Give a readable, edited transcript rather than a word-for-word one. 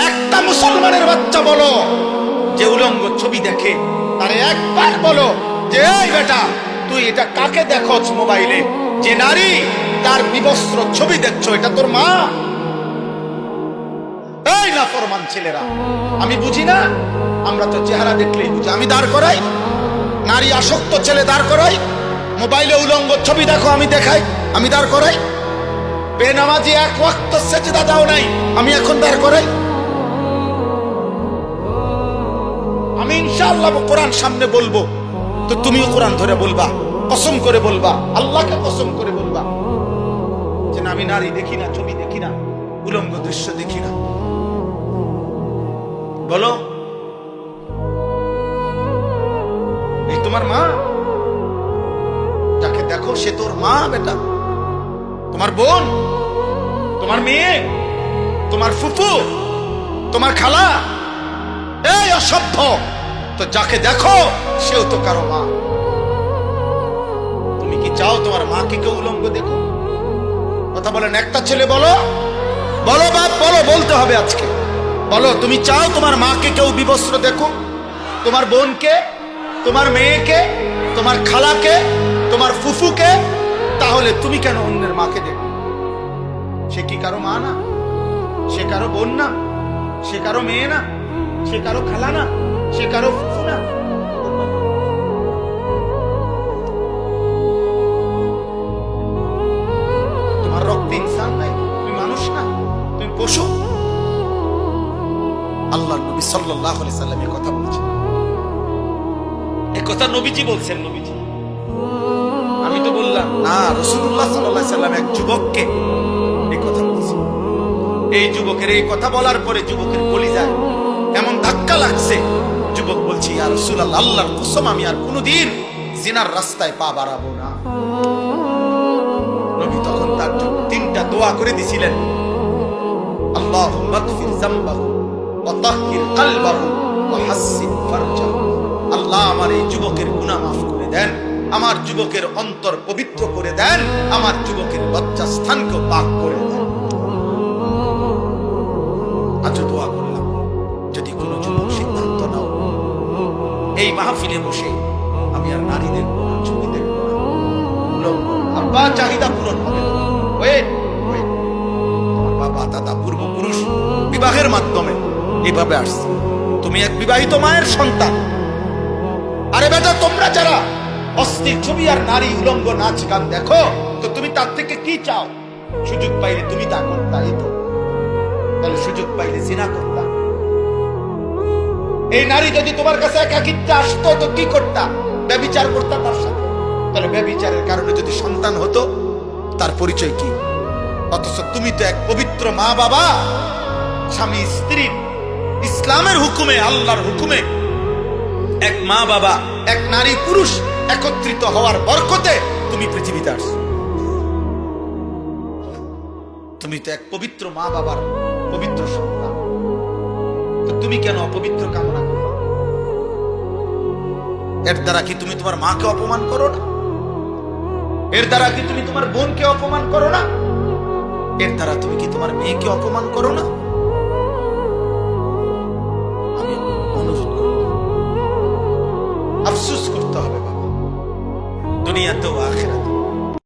একটা মুসলমানের বাচ্চা বলো যে উলঙ্গ ছবি দেখে, তারে একবার বলো যে এই বেটা তুই এটা কাকে দেখোস মোবাইলে, যে নারী তার বিবস্ত্র ছবি দেখছো, এটা তোর মা? এই নাফরমান ছেলেরা, আমি বুঝি না, আমরা তো চেহারা দেখলেই বুঝি। আমি দাঁড় করাই, নারী আসক্ত ছেলে দাঁড় করাই, মোবাইলে উলঙ্গ ছবি দেখো আমি দেখাই, আমি দাঁড় করাই। বেনামাজি এক ওয়াক্ত সেজদা দাও নাই, আমি এখন দাঁড় করাই। আমি ইনশাআল্লাহ কোরআন সামনে বলবো, তো তুমিও কোরআন ধরে বলবা, কসম করে বলবা, আল্লাহকে কসম করে বলবা যে না, আমি নারী দেখি না, ছবি দেখি না, উলঙ্গ দৃশ্য দেখি না। বলো, এই তোমার মা? যাকে দেখো সে তোর মা বেটা, তোমার বোন, তোমার মেয়ে, তোমার ফুফু, তোমার খালা? এই অসভ্য! তো যাকে দেখো সেও তো কারো মা। তুমি কি চাও তোমার মাকে কেউ উলঙ্গ দেখো? কথা বলেন, একটা ছেলে বলো, বলো বাপ, বলো, বলতে হবে আজকে। বলো, তুমি চাও তোমার মাকে কেউ বিবস্ত্র দেখো? তোমার বোনকে, তোমার মেয়েকে, তোমার খালাকে, তোমার ফুফুকে? তাহলে তুমি কেন অন্যের মাকে দেখো? সে কি কারো মা না? সে কারো বোন না? সে কারো মেয়ে না? সে কারো খালা না? সে কারো ফুফু না? তোমার রক্তে ইনসান নাই? তুমি মানুষ না? তুমি পশু? আল্লাহর নবী সাল্লাল্লাহু আলাইহি সাল্লাম এই কথা বলছেন। এই কথা নবীজি বলছেন। নবীজি, আমি তো বললাম না, রাসূলুল্লাহ সাল্লাল্লাহু আলাইহি সাল্লাম এক যুবককে এই কথা বলছেন। এই যুবকের এই কথা বলার পরে যুবকের কলিজায় এমন ধাক্কা লাগছে, যুবক বলছে, ইয়া রাসূলুল্লাহ, আল্লাহর কসম আমি আর কোনোদিন জিনার রাস্তায় পা বাড়াবো না। নবী তখন তার জন্য তিনটা দোয়া করে দিয়েছিলেন, আল্লাহুম্মা গফির যামবাহু ওয়া তাহহির কলবাহু ওয়া হাসসিন ফারজাহু। আল্লাহ আমার এই যুবকের গুনাহ মাফ করে দেন, আমার যুবকের অন্তর পবিত্র করে দেন, আমার যুবকের লজ্জাস্থানকে পাক করে দেন। আজ দোয়া করলাম, যদি কোনো যুবক সিদ্ধান্ত নাও এই মাহফিলে বসে আমি আর নারীদের কোনো ছবি দেখব না, আব্বা চাহিদা পূরণ হবে না। তোমার বাবা দাদা পূর্বপুরুষ বিবাহের মাধ্যমে এইভাবে আসছে, তুমি এক বিবাহিত মায়ের সন্তান। আরে বেটা, তোমরা যারা অস্থির ছবি আর নারী উলঙ্গ নাচ গান দেখো, তো তুমি তার থেকে কি চাও? সুযোগ পাইলে তুমি তা করতা, এই তো। তাহলে সুযোগ পাইলে জিনা করতা। এই নারী যদি তোমার কাছে একাকিত্বে আসতো তো কি করতা? ব্যভিচার করতা তার সাথে। তাহলে ব্যভিচারের কারণে যদি সন্তান হতো, তার পরিচয় কি? অথচ তুমি তো এক পবিত্র মা বাবা, স্বামী স্ত্রী, ইসলামের হুকুমে, আল্লাহর হুকুমে এক মা বাবা, এক নারী পুরুষ একত্রিত হওয়ার বরকতে তুমি পৃথিবীতে আসছো। তুমি তো এক পবিত্র মা বাবার পবিত্র সন্তান, তো তুমি কেন অপবিত্র কামনা করো? এর দ্বারা কি তুমি তোমার মাকে অপমান করো না? এর দ্বারা কি তুমি তোমার বোনকে অপমান করো না? এর দ্বারা তুমি কি তোমার মেয়েকে অপমান করো না? আমি অনুরোধ করব, আফসোস করতে হবে বাবা, দুনিয়াতেও আখিরাতেও।